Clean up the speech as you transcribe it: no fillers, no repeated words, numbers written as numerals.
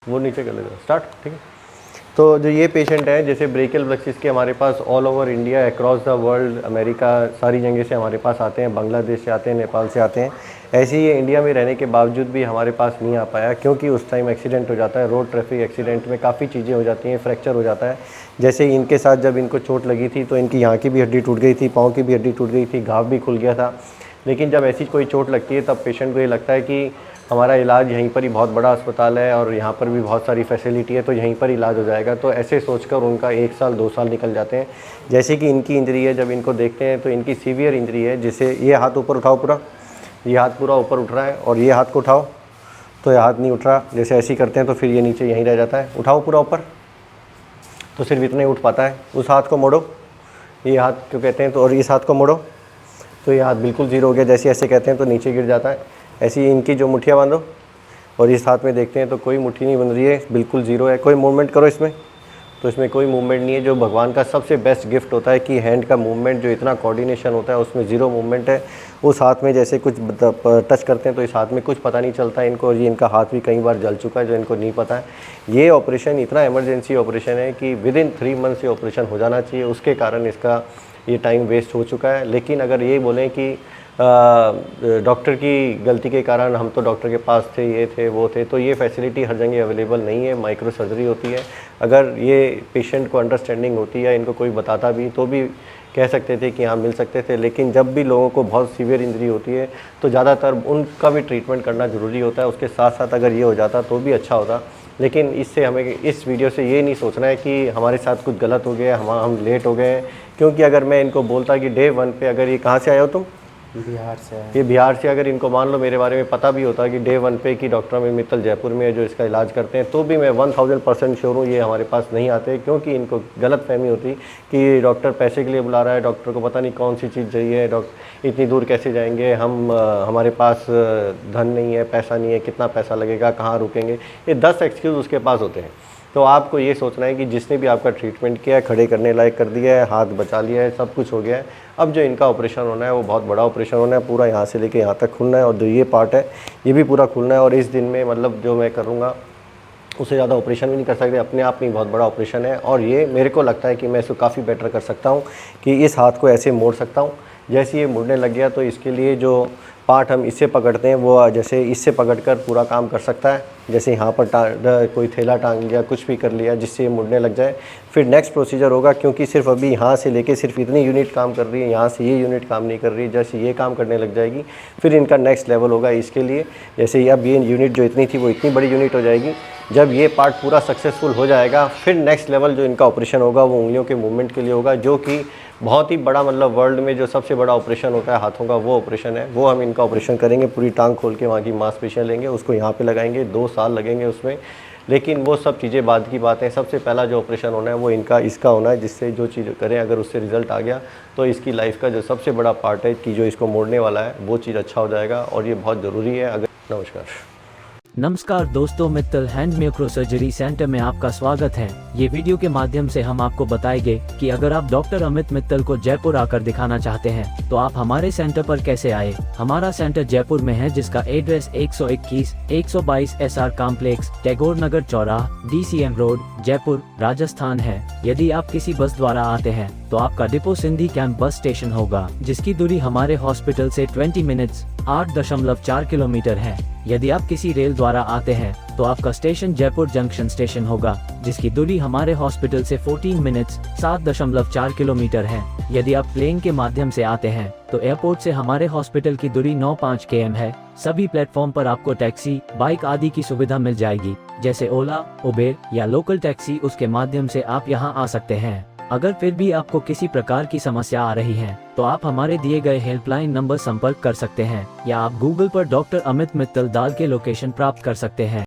वो नीचे कर लेते स्टार्ट, ठीक है। तो जो ये पेशेंट है, जैसे ब्रेकियल प्लेक्सिस के हमारे पास all over India, across the world, America, सारी जगह से हमारे पास आते हैं, बांग्लादेश से आते हैं, नेपाल से आते हैं। ऐसे ही ये इंडिया में रहने के बावजूद भी हमारे पास नहीं आ पाया, क्योंकि उस टाइम एक्सीडेंट हो जाता है। रोड ट्रैफिक एक्सीडेंट में काफ़ी चीज़ें हो जाती हैं, फ्रैक्चर हो जाता है। जैसे इनके साथ जब इनको चोट लगी थी तो इनकी यहाँ की भी हड्डी टूट गई थी, पाँव की भी हड्डी टूट गई थी, घाव भी खुल गया था। लेकिन जब ऐसी कोई चोट लगती है तब पेशेंट को ये लगता है कि हमारा इलाज यहीं पर ही बहुत बड़ा अस्पताल है और यहाँ पर भी बहुत सारी फैसिलिटी है, तो यहीं पर इलाज हो जाएगा। तो ऐसे सोचकर उनका 1 साल 2 साल निकल जाते हैं। जैसे कि इनकी इंजरी है, जब इनको देखते हैं तो इनकी सीवियर इंजरी है। जिसे ये हाथ ऊपर उठाओ पूरा, ये हाथ पूरा ऊपर उठ रहा है, और ये हाथ को उठाओ तो ये हाथ नहीं उठ रहा। जैसे ऐसे ही करते हैं तो फिर ये नीचे यहीं रह जाता है। उठाओ पूरा ऊपर तो सिर्फ इतना ही उठ पाता है। उस हाथ को मोड़ो, ये हाथ क्यों कहते हैं, तो और इस हाथ को मोड़ो तो ये हाथ बिल्कुल ज़ीरो हो गया। जैसे ऐसे कहते हैं तो नीचे गिर जाता है। ऐसी इनकी जो मुठ्ठियाँ बांधो और इस हाथ में देखते हैं तो कोई मुट्ठी नहीं बन रही है, बिल्कुल ज़ीरो है। कोई मूवमेंट करो इसमें, तो इसमें कोई मूवमेंट नहीं है। जो भगवान का सबसे बेस्ट गिफ्ट होता है कि हैंड का मूवमेंट, जो इतना कोऑर्डिनेशन होता है, उसमें ज़ीरो मूवमेंट है। उस हाथ में जैसे कुछ टच करते हैं तो इस हाथ में कुछ पता नहीं चलता इनको, और ये इनका हाथ भी कई बार जल चुका है जो इनको नहीं पता है। ये ऑपरेशन इतना इमरजेंसी ऑपरेशन है कि विदिन 3 मंथ्स ये ऑपरेशन हो जाना चाहिए, उसके कारण इसका ये टाइम वेस्ट हो चुका है। लेकिन अगर ये बोलें कि डॉक्टर की गलती के कारण हम तो डॉक्टर के पास थे, ये थे, वो थे, तो ये फैसिलिटी हर जगह अवेलेबल नहीं है। माइक्रो सर्जरी होती है। अगर ये पेशेंट को अंडरस्टैंडिंग होती है, इनको कोई बताता भी तो भी कह सकते थे कि हाँ मिल सकते थे। लेकिन जब भी लोगों को बहुत सीवियर इंजरी होती है तो ज़्यादातर उनका भी ट्रीटमेंट करना ज़रूरी होता है। उसके साथ साथ अगर ये हो जाता तो भी अच्छा होता। लेकिन इससे हमें इस वीडियो से ये नहीं सोचना है कि हमारे साथ कुछ गलत हो गया, हम लेट हो गए। क्योंकि अगर मैं इनको बोलता कि डे 1 पे, अगर ये कहाँ से आए हो तुम? बिहार से है। ये बिहार से, अगर इनको मान लो मेरे बारे में पता भी होता कि डे 1 पे कि डॉक्टर अमित मित्तल जयपुर में है जो इसका इलाज करते हैं, तो भी मैं 1000% श्योर हूँ ये हमारे पास नहीं आते। क्योंकि इनको गलत फहमी होती कि डॉक्टर पैसे के लिए बुला रहा है, डॉक्टर को पता नहीं कौन सी चीज़ चाहिए, डॉक्टर इतनी दूर कैसे जाएंगे, हमारे पास धन नहीं है, पैसा नहीं है, कितना पैसा लगेगा, कहाँ रुकेंगे, ये 10 एक्सक्यूज़ उसके पास होते हैं। तो आपको ये सोचना है कि जिसने भी आपका ट्रीटमेंट किया है, खड़े करने लायक कर दिया है, हाथ बचा लिया है, सब कुछ हो गया है। अब जो इनका ऑपरेशन होना है वो बहुत बड़ा ऑपरेशन होना है, पूरा यहाँ से लेके यहाँ तक खुलना है, और जो ये पार्ट है ये भी पूरा खुलना है। और इस दिन में मतलब जो मैं करूँगा उससे ज़्यादा ऑपरेशन भी नहीं कर सकते। अपने आप में बहुत बड़ा ऑपरेशन है, और ये मेरे को लगता है कि मैं इसको काफ़ी बेटर कर सकता हूँ कि इस हाथ को ऐसे मोड़ सकता हूँ। जैसे ये मुड़ने लग गया तो इसके लिए जो पार्ट हम इससे पकड़ते हैं वो जैसे इससे पकड़कर पूरा काम कर सकता है। जैसे यहाँ पर कोई थैला टांग लिया, कुछ भी कर लिया जिससे ये मुड़ने लग जाए। फिर नेक्स्ट प्रोसीजर होगा, क्योंकि सिर्फ अभी यहाँ से लेके सिर्फ इतनी यूनिट काम कर रही है, यहाँ से ये यूनिट काम नहीं कर रही है। जैसे ये काम करने लग जाएगी फिर इनका नेक्स्ट लेवल होगा इसके लिए। जैसे अब ये यूनिट जो इतनी थी वो इतनी बड़ी यूनिट हो जाएगी। जब ये पार्ट पूरा सक्सेसफुल हो जाएगा फिर नेक्स्ट लेवल जो इनका ऑपरेशन होगा वो उंगलियों के मूवमेंट के लिए होगा, जो कि बहुत ही बड़ा, मतलब वर्ल्ड में जो सबसे बड़ा ऑपरेशन होता है हाथों का, वो ऑपरेशन है। वो हम इनका ऑपरेशन करेंगे, पूरी टांग खोल के वहाँ की मांसपेशियाँ लेंगे, उसको यहाँ पे लगाएंगे, 2 साल लगेंगे उसमें। लेकिन वो सब चीज़ें बाद की बात है। सबसे पहला जो ऑपरेशन होना है वो इसका होना है, जिससे जो चीज़ करें अगर उससे रिजल्ट आ गया तो इसकी लाइफ का जो सबसे बड़ा पार्ट है कि जो इसको मोड़ने वाला है वो चीज़ अच्छा हो जाएगा, और ये बहुत ज़रूरी है। अगर नमस्कार दोस्तों, Mittal hand micro surgery centre में आपका स्वागत है। ये वीडियो के माध्यम से हम आपको बताएंगे कि अगर आप डॉक्टर अमित मित्तल को जयपुर आकर दिखाना चाहते हैं तो आप हमारे सेंटर पर कैसे आए। हमारा सेंटर जयपुर में है, जिसका एड्रेस 121 122 SR कॉम्प्लेक्स, टैगोर नगर चौराहा, DCM रोड, जयपुर, राजस्थान है। यदि आप किसी बस द्वारा आते हैं तो आपका depot Sindhi camp bus station होगा, जिसकी दूरी हमारे हॉस्पिटल से 20 मिनट्स 8.4 किलोमीटर है। यदि आप किसी रेल द्वारा आते हैं तो आपका स्टेशन जयपुर जंक्शन स्टेशन होगा, जिसकी दूरी हमारे हॉस्पिटल से 14 मिनट्स 7.4 किलोमीटर है। यदि आप प्लेन के माध्यम से आते हैं तो एयरपोर्ट से हमारे हॉस्पिटल की दूरी 9.5 km है। सभी प्लेटफॉर्म पर आपको टैक्सी, बाइक आदि की सुविधा मिल जाएगी, जैसे ओला, उबेर या लोकल टैक्सी। उसके माध्यम से आप यहां आ सकते हैं। अगर फिर भी आपको किसी प्रकार की समस्या आ रही है तो आप हमारे दिए गए हेल्पलाइन नंबर संपर्क कर सकते हैं, या आप गूगल पर डॉक्टर अमित मित्तल डाल के लोकेशन प्राप्त कर सकते हैं।